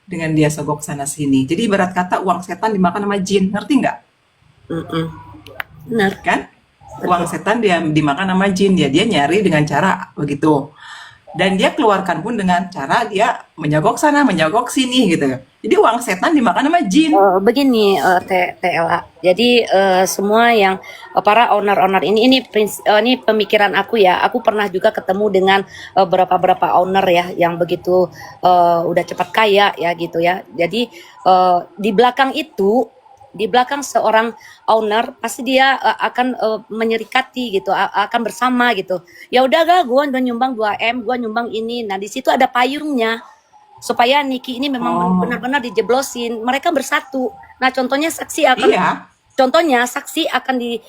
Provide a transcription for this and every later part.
dengan dia sogok sana sini. Jadi ibarat kata uang setan dimakan sama jin, ngerti nggak? Mm-mm. Benar, Kan? Uang betul. setan dia dimakan sama jin, dia nyari dengan cara begitu. Dan dia keluarkan pun dengan cara dia menyogok sana, menyogok sini gitu. Jadi uang setan dimakan sama jin. Begini, TLA. Jadi semua yang para owner-owner ini pemikiran aku ya. Aku pernah juga ketemu dengan beberapa owner ya yang begitu udah cepat kaya ya gitu ya. Jadi di belakang itu, di belakang seorang owner pasti dia akan menyerikati gitu, akan bersama gitu. Ya udah gak, gue udah nyumbang 2 M, gue nyumbang ini. Nah di situ ada payungnya supaya Niki ini memang Oh, benar-benar dijeblosin, mereka bersatu. Nah, iya. contohnya saksi akan di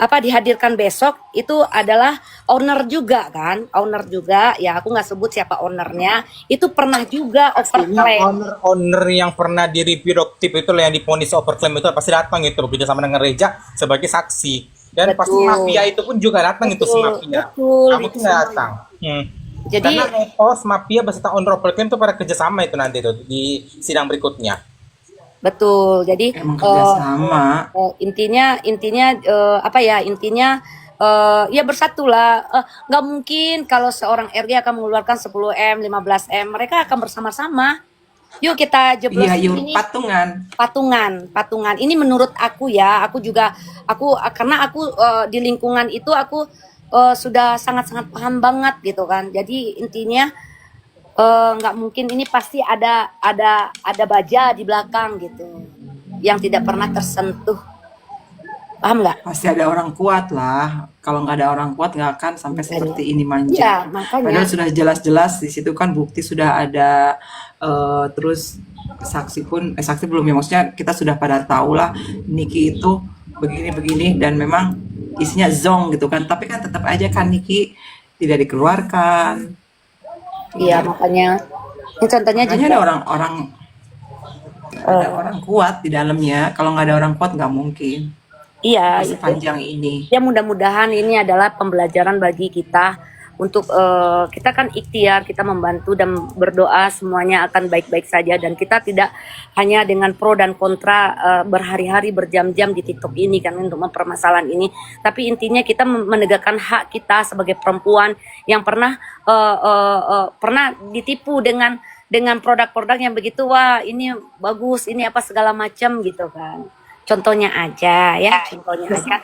apa dihadirkan besok itu adalah owner juga kan, owner juga ya, aku nggak sebut siapa ownernya, itu pernah juga Pastinya overclaim. owner-owner yang pernah di review Doktip itu yang diponis overclaim itu pasti datang itu bekerja sama dengan Reja sebagai saksi. Dan pasti mafia Betul, itu pun juga datang itu si betul, mafia. betul Kamu itu tuh nggak semua. datang. Hmm. Jadi Karena Epos, mafia beserta owner overclaim itu pada kerjasama itu nanti tuh di sidang berikutnya. betul. Jadi Emang kerjasama. intinya intinya apa ya intinya ya bersatulah. Nggak mungkin kalau seorang RG akan mengeluarkan 10 M 15 M, mereka akan bersama-sama. Yuk kita Iya, jeblosin yur ini patungan. patungan ini menurut aku ya. Aku juga aku karena aku di lingkungan itu aku sudah sangat-sangat paham banget gitu kan. Jadi intinya nggak mungkin, ini pasti ada baja di belakang gitu yang tidak pernah tersentuh, paham nggak? Pasti ada orang kuat lah. Kalau nggak ada orang kuat nggak akan sampai Makanya, seperti ini manja. ya makanya, Padahal sudah jelas-jelas di situ kan bukti sudah ada, terus saksi pun, saksi belum ya, maksudnya kita sudah pada tahu lah Niki itu begini-begini dan memang isinya zong gitu kan. Tapi kan tetap aja kan Niki tidak dikeluarkan. iya Iya. makanya, ini contohnya Makanya juga ada orang-orang, ada eh, orang kuat di dalamnya. Kalau nggak ada orang kuat nggak mungkin. iya Nggak itu. sepanjang ini. Ya mudah-mudahan ini adalah pembelajaran bagi kita untuk kita kan ikhtiar, kita membantu dan berdoa semuanya akan baik-baik saja, dan kita tidak hanya dengan pro dan kontra berhari-hari berjam-jam di TikTok ini kan untuk mempermasalahan ini, tapi intinya kita menegakkan hak kita sebagai perempuan yang pernah ditipu dengan produk-produk yang begitu, wah ini bagus, ini apa segala macam gitu kan. Contohnya aja ya, contohnya aja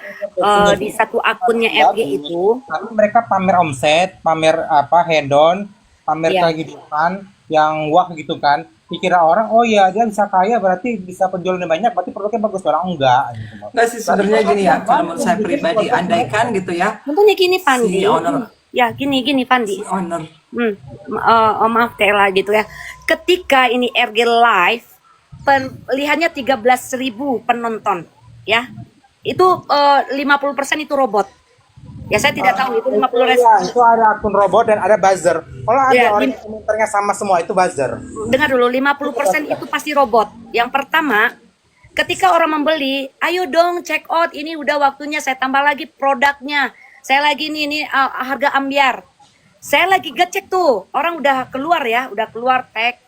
di satu akunnya RG Bagus. itu, Tapi mereka pamer omset, pamer apa hedon, pamer ya kehidupan yang wah gitu kan. Dikira orang, oh iya dia bisa kaya berarti bisa penjualannya banyak, berarti produknya bagus. Orang enggak gitu loh. Enggak sih Dan sebenarnya mereka gini ya, tiap kalau hari menurut yang saya bikin pribadi, konten andaikan mereka. gitu ya, contohnya gini si Pandi, owner, ya gini Pandi, si owner, hmm, maaf Tela gitu ya, ketika ini RG live lihatnya 13.000 penonton ya, itu 50% itu robot ya, saya tidak tahu itu Itu 50 ya, itu ada akun robot dan ada buzzer. Kalau ada ya, orang yang komentarnya sama semua itu buzzer. dengar dulu, 50% itu pasti robot. Yang pertama, ketika orang membeli, ayo dong check out, ini udah waktunya saya tambah lagi produknya. Saya lagi ini harga ambiar. Saya lagi ngecek tuh, orang udah keluar ya, udah keluar tag,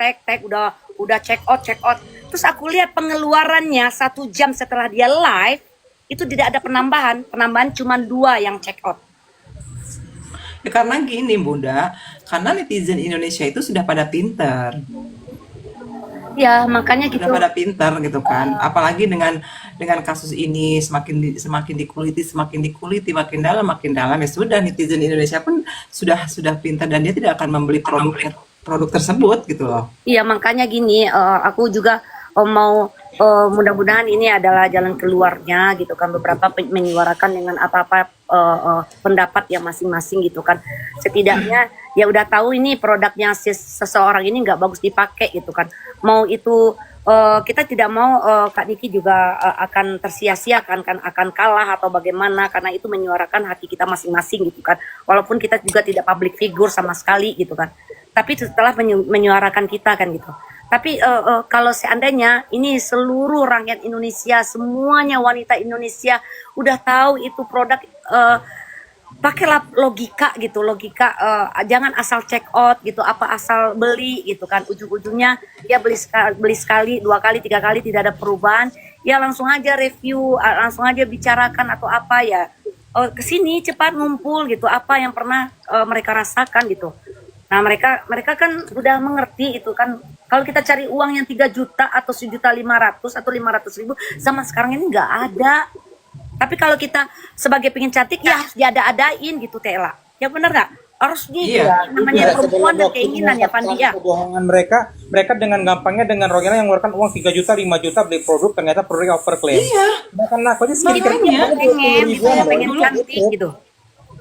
udah check out, check out. Terus aku lihat pengeluarannya 1 jam setelah dia live, itu tidak ada penambahan cuma 2 yang check out. ya karena gini Bunda, karena netizen Indonesia itu sudah pada pinter, Ya makanya sudah gitu. pada pinter gitu kan. Apalagi dengan kasus ini semakin dikuliti, makin dalam ya sudah netizen Indonesia pun sudah pintar dan dia tidak akan membeli produk tersebut gitu loh. Iya makanya gini, aku juga mau mudah-mudahan ini adalah jalan keluarnya gitu kan. Beberapa menyuarakan dengan apa-apa pendapat yang masing-masing gitu kan. Setidaknya ya udah tahu ini produknya seseorang ini nggak bagus dipakai gitu kan. Mau itu kita tidak mau Kak Niki juga akan tersia-siakan kan, akan kalah atau bagaimana, karena itu menyuarakan hati kita masing-masing gitu kan. Walaupun kita juga tidak public figure sama sekali gitu kan, tapi setelah menyuarakan kita kan gitu. Tapi kalau seandainya ini seluruh rakyat Indonesia, semuanya wanita Indonesia udah tahu itu produk pakailah logika gitu, logika, jangan asal check out gitu, apa asal beli gitu kan, ujung-ujungnya ya beli sekali, 2 kali, 3 kali tidak ada perubahan, ya langsung aja review, langsung aja bicarakan atau apa ya, ke sini cepat ngumpul gitu, apa yang pernah mereka rasakan gitu. Nah, mereka kan udah mengerti itu kan. Kalau kita cari uang yang 3 juta atau 1.500.000 atau 500.000 sama sekarang ini nggak ada. Tapi kalau kita sebagai pengen cantik ya harus diada-adain gitu Tela. Ya bener nggak? Harus gitu. Iya, Namanya Iya, perempuan dan waktu keinginan ya Pandi ya. kebohongan mereka, mereka dengan gampangnya dengan royalnya yang mengeluarkan uang 3 juta, 5 juta beli produk, ternyata produknya overclaim. Iya, Bahkan aku aja Makanya. Pengen gitu ya, pengen Dulu- cantik gitu.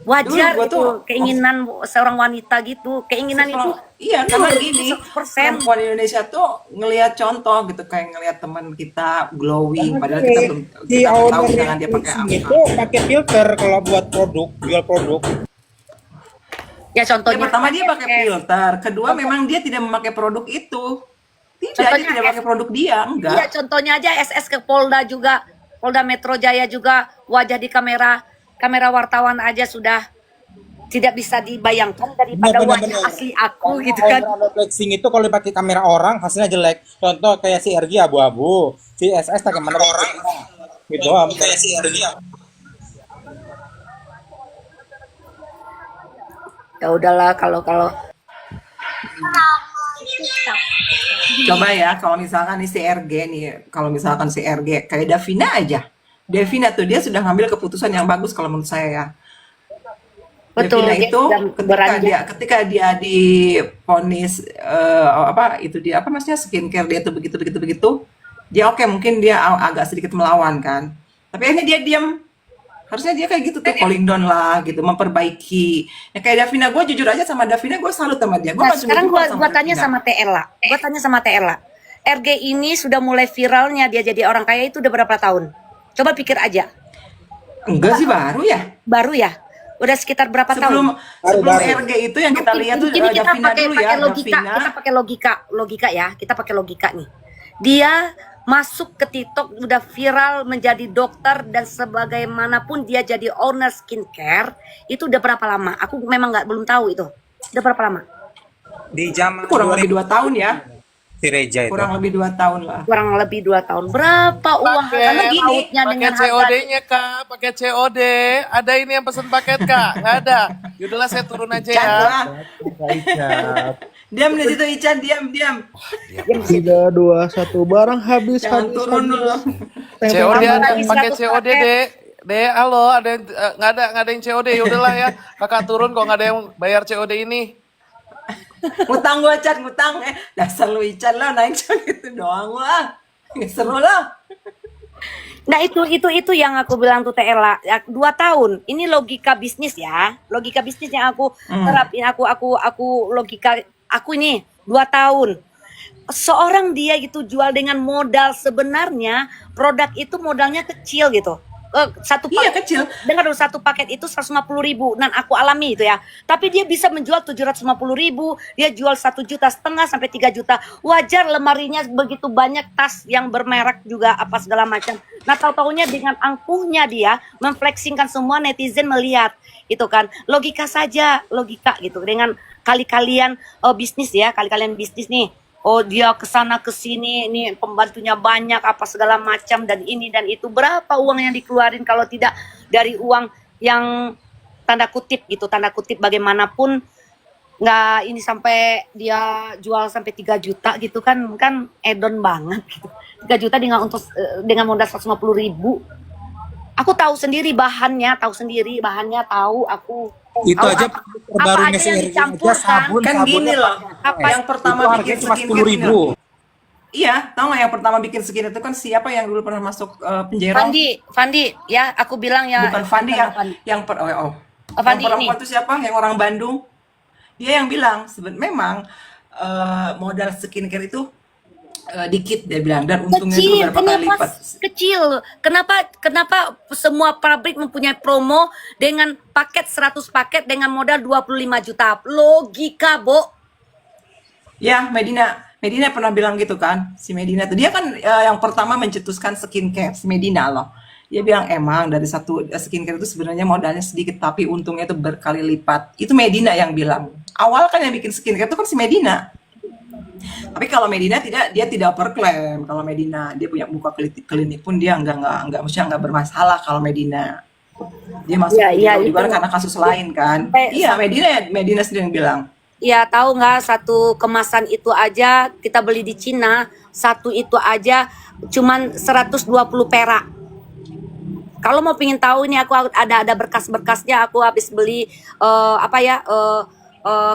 Wajar Dulu gua itu tuh- keinginan seorang wanita gitu. Keinginan itu Iya, karena gini, 100%. perempuan Indonesia tuh ngelihat contoh gitu, kayak ngelihat teman kita glowing, padahal kita belum si kita belum tahu owner misalkan dia pakai apa. itu pakai filter kalau buat produk, jual produk. Ya Yang contohnya pertama dia pakai SS. filter, kedua memang dia tidak memakai produk itu. Tidak, dia Contohnya tidak pakai produk dia, Iya, enggak. contohnya aja SS ke Polda juga, Polda Metro Jaya juga, wajah di kamera wartawan aja sudah tidak bisa dibayangkan daripada wajah asli aku gitu kan. Kalau flexing itu kalau dipakai kamera orang hasilnya jelek. Contoh kayak si RG abu-abu, si SS pakai kamera orang. Gitu doang. Kayak si RG. Ya udahlah kalau Coba ya, kalau misalkan nih si RG nih, kalau misalkan si RG kayak Davina aja. Davina tuh dia sudah ngambil keputusan yang bagus kalau menurut saya ya. betul Davina dia itu sudah beranjak. ketika dia divonis apa itu dia apa maksudnya skincare dia tuh begitu dia oke mungkin dia agak sedikit melawan kan, tapi akhirnya dia diam. Harusnya dia kayak gitu tuh, calling down lah gitu, memperbaiki. Ya kayak Davina, gue jujur aja sama Davina, gue salut sama dia. Gue Nah, masih sekarang support gua tanya Davina. sama Tela. Gua tanya sama Tela. RG ini sudah mulai viralnya dia jadi orang kaya itu udah berapa tahun? Coba pikir aja. Enggak sih, baru ya. Baru ya? Udah sekitar berapa Sebelum tahun? sebelum Baru. RG itu yang kita lihat tuh Jadi kita Davina pakai dulu ya, logika, Davina. kita pakai logika ya, kita pakai logika nih. Dia masuk ke TikTok udah viral menjadi dokter dan sebagaimanapun dia jadi owner skincare itu udah berapa lama? Aku memang belum tahu itu. Udah berapa lama? Di zaman Kurang lebih 2 tahun ya. si Reja itu. Kurang lebih 2 tahun lah. Kurang lebih 2 tahun. Berapa uang Karena gini, lautnya Pakai dengan harga COD-nya kak, pakai COD. Ada ini yang pesen paket kak? Nggak ada. Yaudahlah saya turun aja Ican ya. lah. Diam di situ Ican, diam. 3, 2, 1 barang habis. Jangan turun dulu. COD ada, Habis pakai 100 COD paket. deh. Deh, halo, ada yang nggak ada yang COD. Yaudahlah ya, kakak turun kok nggak ada yang bayar COD ini. Ngutang gua Ican, ngutang. Dasar lu Ican lah naik gitu doang lah. Nggak seru lah. Nah itu yang aku bilang tuh Tela, 2 tahun. Ini logika bisnis ya, logika bisnis yang aku terapin. Aku logika aku ini 2 tahun. Seorang dia gitu jual dengan modal sebenarnya produk itu modalnya kecil gitu. Satu Iya, paket kecil. dengar dulu, satu paket itu 150.000 dan aku alami itu ya, tapi dia bisa menjual 750.000, dia jual 1,5 juta sampai 3 juta. Wajar lemarinya begitu banyak, tas yang bermerek juga apa segala macam. Nah tahu-taunya dengan angkuhnya dia memflexingkan, semua netizen melihat itu kan, logika saja, logika gitu dengan kali-kalian bisnis ya, kali-kalian bisnis nih. Oh dia kesana kesini, ini pembantunya banyak apa segala macam dan ini dan itu. Berapa uang yang dikeluarin kalau tidak dari uang yang tanda kutip gitu, tanda kutip bagaimanapun nggak ini sampai dia jual sampai 3 juta gitu kan edon banget gitu. 3 juta dengan modal 150.000. Aku tahu sendiri bahannya, tahu aku. Itu Tahu aja apa terbarunya aja si yang RG aja dicampurkan. sabun. Kan gini loh. Apa Yang pertama Itu bikin harganya cuma skincare 10.000. Iya, tahu nggak yang pertama bikin skincare itu kan siapa yang dulu pernah masuk penjara? Fandi ya, aku bilang ya. Bukan Fandi yang yang Oh, yang Fandi perempuan ini. itu siapa? Yang orang Bandung. Dia yang bilang memang modal skincare itu dikit, dia bilang, dan untungnya itu Kecil, berapa kali kenapa lipat. kecil? Kenapa semua pabrik mempunyai promo dengan paket 100 paket dengan modal 25 juta? Logika, Bo. Ya, Medina pernah bilang gitu kan. Si Medina tuh dia kan yang pertama mencetuskan skincare, si Medina loh. Dia bilang emang dari satu skincare itu sebenarnya modalnya sedikit tapi untungnya itu berkali lipat. Itu Medina yang bilang. Awal kan yang bikin skincare itu kan si Medina. Tapi kalau Medina tidak, dia tidak overclaim. Kalau Medina dia punya buka klinik pun dia nggak, maksudnya nggak bermasalah kalau Medina. Dia masuk Iya, di iya di itu. luar karena kasus lain kan. Sampai, Iya, Medina sendiri yang bilang. ya tahu nggak satu kemasan itu aja kita beli di Cina, satu itu aja cuman 120 perak. Kalau mau pingin tahu ini aku ada berkas-berkasnya, aku habis beli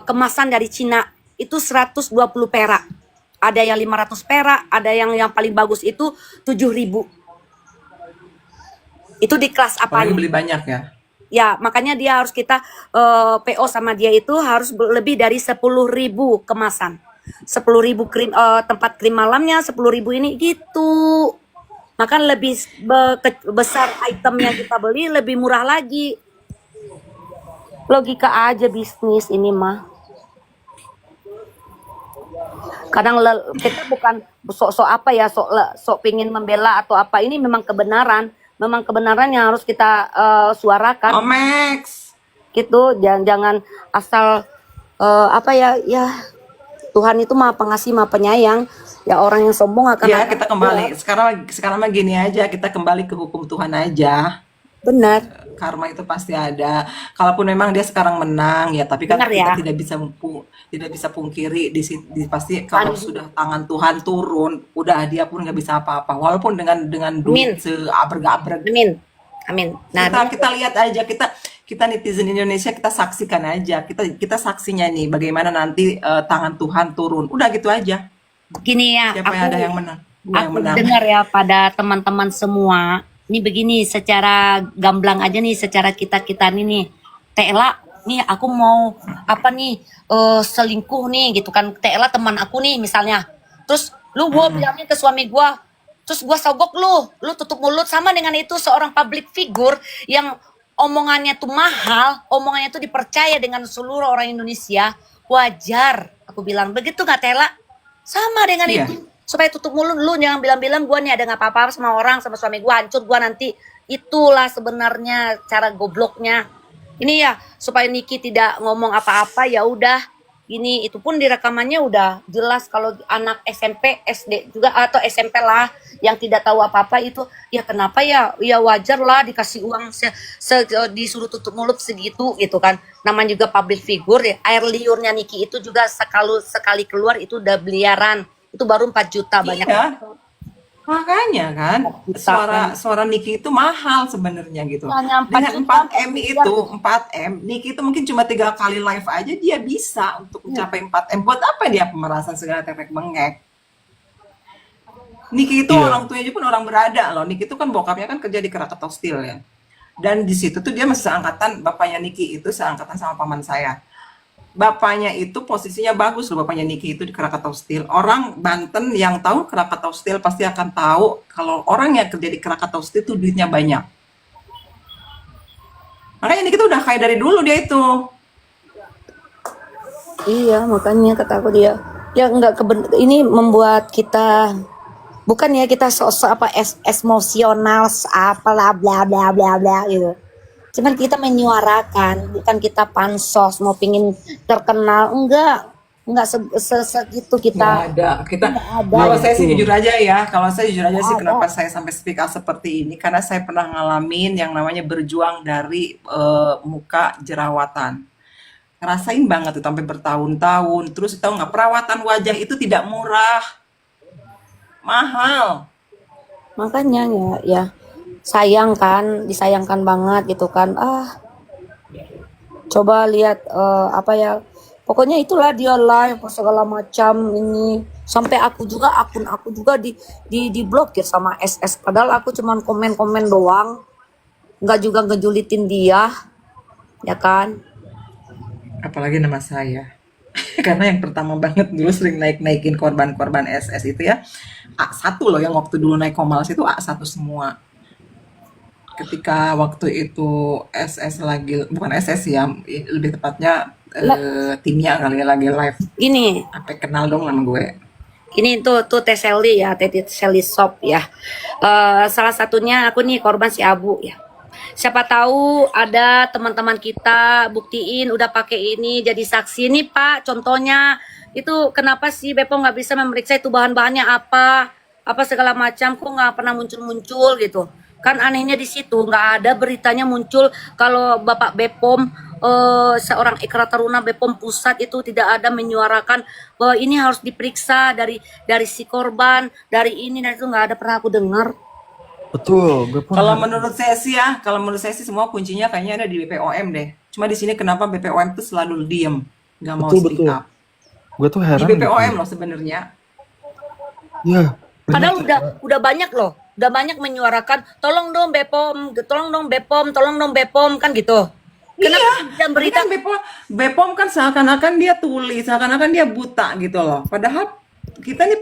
kemasan dari Cina itu 120 perak. Ada yang 500 perak, ada yang paling bagus itu 7.000. Itu di kelas Apalagi apanya? beli banyak ya. Ya, makanya dia harus kita PO sama dia itu harus lebih dari 10.000 kemasan. 10.000 krim tempat krim malamnya, 10.000 ini gitu. Maka lebih besar itemnya kita beli lebih murah lagi. Logika aja bisnis ini mah. Kadang kita bukan sok-sok apa ya, sok pingin membela atau apa. Ini memang kebenaran yang harus kita suarakan Max. gitu. Jangan asal ya Tuhan itu Maha Pengasih, Maha Penyayang. Ya orang yang sombong akan Ya, kita kembali. Sekarang mah gini aja, kita kembali ke hukum Tuhan aja. benar. Karma itu pasti ada. Kalaupun memang dia sekarang menang ya, tapi kan Benar kita ya. tidak bisa pungkiri pasti kalau sudah tangan Tuhan turun, udah dia pun nggak bisa apa-apa. Walaupun dengan Amin. duit seabrek-abrek. Amin. Amin. Nah, Kita lihat aja, kita netizen Indonesia, kita saksikan aja, kita saksinya nih bagaimana nanti tangan Tuhan turun. Udah gitu aja. begini ya, Siapa yang ada yang menang? Gua yang aku menang. dengar ya pada teman-teman semua. Ini begini, secara gamblang aja nih, secara kita nih. Tela, nih aku mau selingkuh nih gitu kan. Tela teman aku nih misalnya. Terus lu gua bilangin ke suami gua, terus gua sogok lu tutup mulut. Sama dengan itu seorang public figure yang omongannya tuh mahal, omongannya tuh dipercaya dengan seluruh orang Indonesia. Wajar, aku bilang begitu nggak Tela? Sama dengan Iya. itu. Supaya tutup mulut, lu jangan bilang-bilang gue nih ada nggak apa-apa sama orang, sama suami gue, hancur gue nanti. Itulah sebenarnya cara gobloknya. Ini ya supaya Niki tidak ngomong apa-apa, ya udah. Ini itu pun di rekamannya udah jelas kalau anak SMP, SD juga atau SMP lah yang tidak tahu apa-apa itu ya kenapa ya? Ya wajar lah dikasih uang disuruh tutup mulut segitu gitu kan. Namanya juga public figure ya. Air liurnya Niki itu juga sekali keluar itu udah biliaran. Itu baru 4 juta banyak. Iya. Makanya kan suara Niki itu mahal sebenarnya gitu. Hanya 4 Dengan juta, 4M itu, 4M, Niki itu mungkin cuma 3 kali live aja dia bisa untuk mencapai 4M. Buat apa dia pemerasan segala tefek bengek? Niki itu Iya. orang tuanya pun orang berada loh. Niki itu kan bokapnya kan kerja di Krakatau Steel ya. Dan di situ tuh dia masih seangkatan, bapaknya Niki itu seangkatan sama paman saya. Bapaknya itu posisinya bagus loh, bapaknya Niki itu di Krakatau Steel. Orang Banten yang tahu Krakatau Steel pasti akan tahu kalau orang yang kerja di Krakatau Steel itu duitnya banyak. Makanya Niki tuh udah kaya dari dulu dia itu. Iya, makanya kata aku dia. Ya enggak ini membuat kita bukan ya kita sosok emosional apalah bla bla bla bla gitu. Cuman kita menyuarakan, bukan kita pansos mau pingin terkenal, enggak segitu Nggak kita. ada. Kalau saya sih jujur aja ya, sih kenapa saya sampai speak up seperti ini, karena saya pernah ngalamin yang namanya berjuang dari muka jerawatan. Ngerasain banget tuh sampai bertahun-tahun. Terus tahu nggak, perawatan wajah itu tidak murah, mahal. Makanya ya sayang kan, disayangkan banget gitu kan. Coba lihat pokoknya itulah dia live segala macam ini. Sampai akun aku juga di blokir sama SS, padahal aku cuman komen-komen doang. Nggak juga ngejulitin dia. Ya kan? Apalagi nama saya. Karena yang pertama banget dulu sering naikin korban-korban SS itu ya. A1 loh yang waktu dulu naik Komals itu A1 semua. Ketika waktu itu SS lagi, bukan SS ya, lebih tepatnya timnya kali ya lagi live. Gini, Apa kenal dong sama gue. Ini tuh Teh Sally ya, Teh Sally Shop ya. Salah satunya aku nih korban si Abu ya. Siapa tahu ada teman-teman kita buktiin udah pakai ini jadi saksi nih Pak. Contohnya itu kenapa sih Bepom nggak bisa memeriksa itu bahan-bahannya apa segala macam, kok nggak pernah muncul-muncul gitu. Kan anehnya di situ nggak ada beritanya muncul kalau Bapak Bepom seorang Ikrar Taruna Bepom Pusat itu tidak ada menyuarakan bahwa ini harus diperiksa dari si korban, dari ini dan itu nggak ada pernah aku dengar. Betul, Bepom. Kalau menurut saya sih semua kuncinya kayaknya ada di BPOM deh. Cuma di sini kenapa BPOM tuh selalu diem, nggak mau Betul, speak betul. up. Gue tuh Di heran. BPOM loh sebenarnya. Ya, Padahal udah banyak loh, udah banyak menyuarakan tolong dong Bepom, tolong dong Bepom, tolong dong Bepom kan gitu. Kenapa Iya, dan berita tapi kan BPOM kan seakan-akan dia tuli, seakan-akan dia buta gitu loh. Padahal kita nih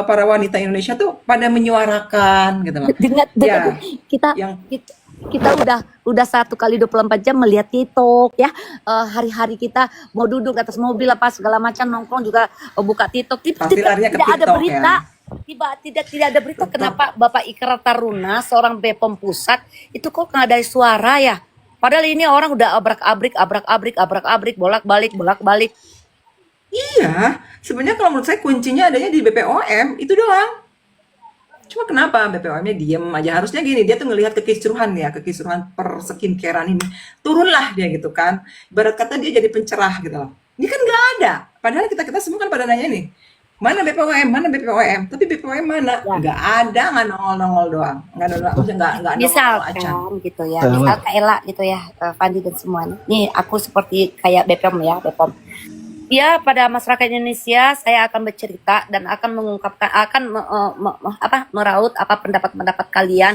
para wanita Indonesia tuh pada menyuarakan gitu loh. dengan Ya, kita yang kita udah 1 kali 24 jam melihat TikTok ya. Hari-hari kita mau duduk di atas mobil apa segala macam nongkrong juga buka TikTok. pasti larinya ke Tidak ada TikTok berita. ya. Tidak ada berita. Kenapa Bapak Ikrar Taruna seorang Bepom Pusat itu kok nggak ada suara ya? Padahal ini orang udah abrak-abrik, bolak-balik. Iya, sebenarnya kalau menurut saya kuncinya adanya di BPOM itu doang. Cuma kenapa BPOM-nya diem aja? Harusnya gini, dia tuh ngelihat kekisruhan per skincarean ini. Turunlah dia gitu kan. Ibarat kata dia jadi pencerah gitu loh. Ini kan nggak ada. Padahal kita semua kan pada nanya nih, mana BPOM, mana BPOM? Tapi BPOM mana? Ya. Nggak ada, nggak nongol-nongol doang. Nggak nongol aja. Misalkan gitu ya, misal Kak Ella gitu ya, Fandi dan semuanya. Nih aku seperti kayak Bepom ya, Bepom. Ya, pada masyarakat Indonesia saya akan bercerita dan akan mengungkapkan, meraut apa pendapat-pendapat kalian.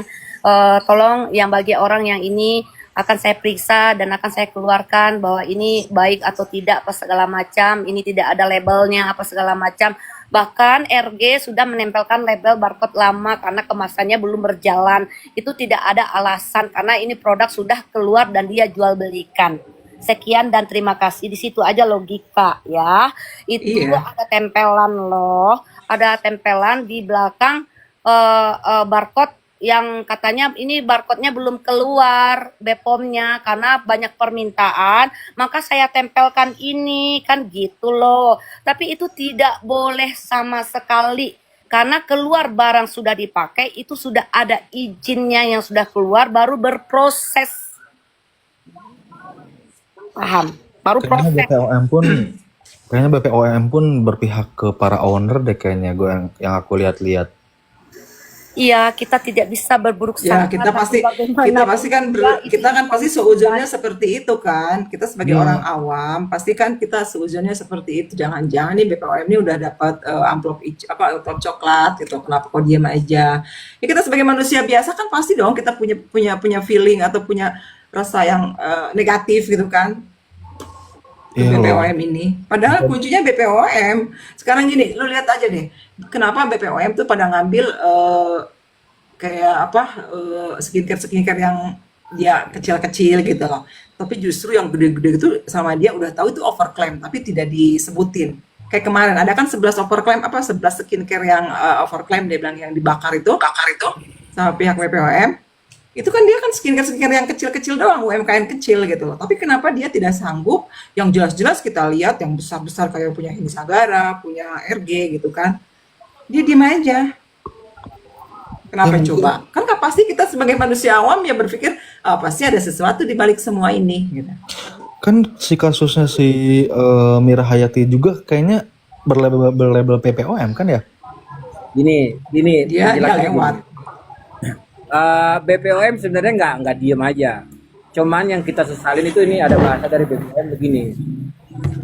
Tolong yang bagi orang yang ini akan saya periksa dan akan saya keluarkan bahwa ini baik atau tidak apa segala macam, ini tidak ada labelnya apa segala macam. Bahkan RG sudah menempelkan label barcode lama karena kemasannya belum berjalan. Itu tidak ada alasan karena ini produk sudah keluar dan dia jual belikan. Sekian dan terima kasih. Di situ aja logika ya. Itu Iya. ada tempelan loh, ada tempelan di belakang barcode yang katanya ini barcode-nya belum keluar Bepomnya karena banyak permintaan, maka saya tempelkan ini kan gitu loh. Tapi itu tidak boleh sama sekali. Karena keluar barang sudah dipakai itu sudah ada izinnya yang sudah keluar baru berproses. Paham? Baru proses. Kayaknya BPOM pun berpihak ke para owner deh kayaknya gue yang aku lihat-lihat. Iya, kita tidak bisa berburuk Ya, sangka. kita tapi kita pasti kan juga itu kita kan pasti seujurnya seperti itu kan. Kita sebagai orang awam pasti kan kita seujurnya seperti itu. Jangan-jangan nih BPOM ini udah dapat amplop coklat gitu. Kenapa kok diam aja? Ya kita sebagai manusia biasa kan pasti dong kita punya feeling atau punya rasa yang negatif gitu kan. Iya loh. BPOM ini. Padahal kuncinya BPOM. Sekarang gini, lu lihat aja deh. Kenapa BPOM tuh pada ngambil kayak skincare yang dia kecil-kecil gitu loh. Tapi justru yang gede-gede itu sama dia udah tahu itu overclaim tapi tidak disebutin. Kayak kemarin ada kan 11 overclaim 11 skincare yang overclaim dia bilang yang dibakar itu sama pihak BPOM. Itu kan dia kan skincare yang kecil-kecil doang, UMKM kecil gitu loh. Tapi kenapa dia tidak sanggup yang jelas-jelas kita lihat yang besar-besar kayak punya Hinisagara, punya RG gitu kan. Dia diem aja. Kenapa coba? Kan pasti kita sebagai manusia awam ya berpikir pasti ada sesuatu di balik semua ini gitu. Kan si kasusnya si Mira Hayati juga kayaknya berlabel PPOM kan ya? Gini, Dia penjelasannya lewat. gini. BPOM sebenarnya nggak diem aja. Cuman yang kita sesalin itu ini ada bahasa dari BPOM begini.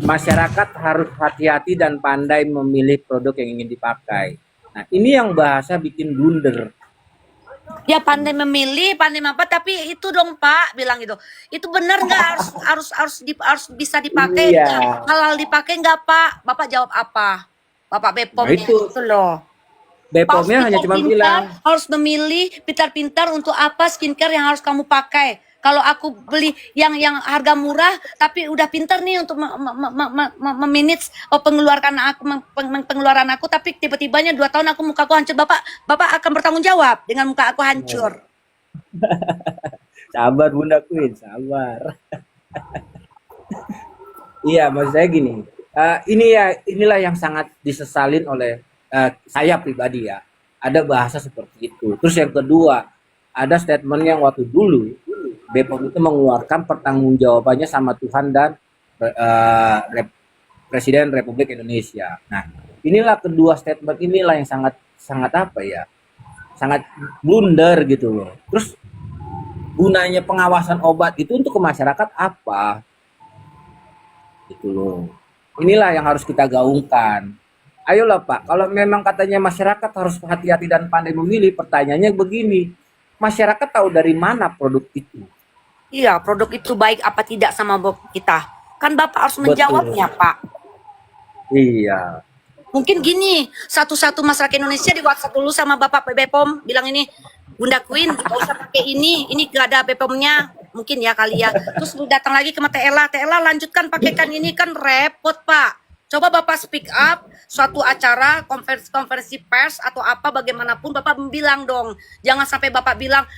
Masyarakat harus hati-hati dan pandai memilih produk yang ingin dipakai. Nah, ini yang bahasa bikin blunder. Ya pandai memilih, pandai apa? Tapi itu dong Pak bilang gitu. Itu benar nggak harus bisa dipakai? Iya. Halal dipakai nggak Pak? Bapak jawab apa? Bapak Bepom Nah, itu. itu loh. BPOM-nya hanya cuma bilang, Harus memilih pintar-pintar untuk apa skincare yang harus kamu pakai. Kalau aku beli yang harga murah tapi udah pinter nih untuk memanage pengeluaran aku, tapi tiba-tibanya 2 tahun muka aku hancur, Bapak akan bertanggung jawab dengan muka aku hancur. Sabar Bunda Queen, sabar. Iya, maksud saya gini, inilah yang sangat disesalin oleh saya pribadi ya. Ada bahasa seperti itu. Terus yang kedua, ada statement yang waktu dulu BPOM itu mengeluarkan pertanggungjawabannya sama Tuhan dan Presiden Republik Indonesia. Nah, inilah kedua statement inilah yang sangat apa ya? Sangat blunder gitu loh. Terus gunanya pengawasan obat itu untuk ke masyarakat apa? Gitu loh. Inilah yang harus kita gaungkan. Ayolah Pak, kalau memang katanya masyarakat harus hati-hati dan pandai memilih, pertanyaannya begini, masyarakat tahu dari mana produk itu? Iya, produk itu baik apa tidak sama kita. Kan Bapak harus menjawabnya, Pak. Iya. Mungkin gini, satu-satu masyarakat Indonesia di WhatsApp dulu sama Bapak BPOM, bilang ini, Bunda Queen, gak usah pakai ini gak ada BPOM-nya, mungkin ya kali ya. Terus datang lagi ke Tela, lanjutkan pakaikan ini, kan repot Pak. Coba Bapak speak up, suatu acara, konferensi pers atau apa bagaimanapun, Bapak bilang dong. Jangan sampai Bapak bilang,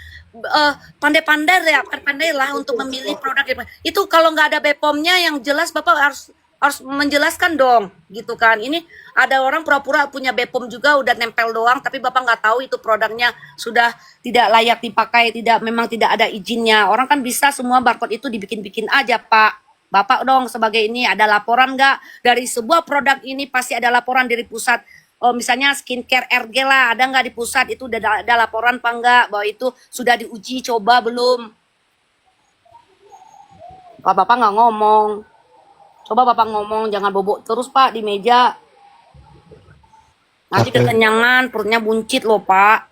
pandai-pandai ya, pandailah untuk memilih produk. Itu kalau nggak ada BPOM-nya yang jelas, Bapak harus menjelaskan dong, gitu kan. Ini ada orang pura-pura punya BPOM juga, udah nempel doang, tapi Bapak nggak tahu itu produknya sudah tidak layak dipakai, memang tidak ada izinnya. Orang kan bisa semua barcode itu dibikin-bikin aja, Pak. Bapak dong sebagai ini ada laporan nggak dari sebuah produk ini, pasti ada laporan dari pusat. Oh, misalnya skincare RG lah, ada nggak di pusat itu udah ada laporan apa enggak bahwa itu sudah diuji coba belum? Kalau Bapak nggak ngomong, coba Bapak ngomong, jangan bobok terus Pak di meja. Nanti Capek. kekenyangan, perutnya buncit loh Pak.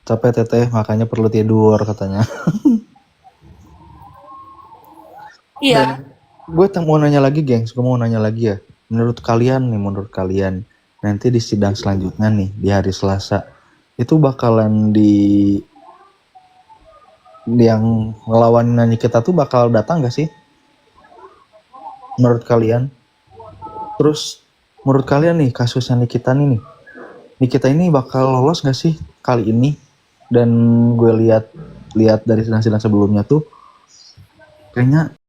Capek teteh, makanya perlu tidur katanya. Iya. Gue mau nanya lagi, gengs. Gue mau nanya lagi ya. Menurut kalian, nanti di sidang selanjutnya nih, di hari Selasa, itu bakalan yang ngelawan nyanyi kita tuh bakal datang gak sih? Menurut kalian? Terus, menurut kalian nih, kasusnya Nikita ini bakal lolos gak sih kali ini? Dan gue lihat dari sidang-sidang sebelumnya tuh, kayaknya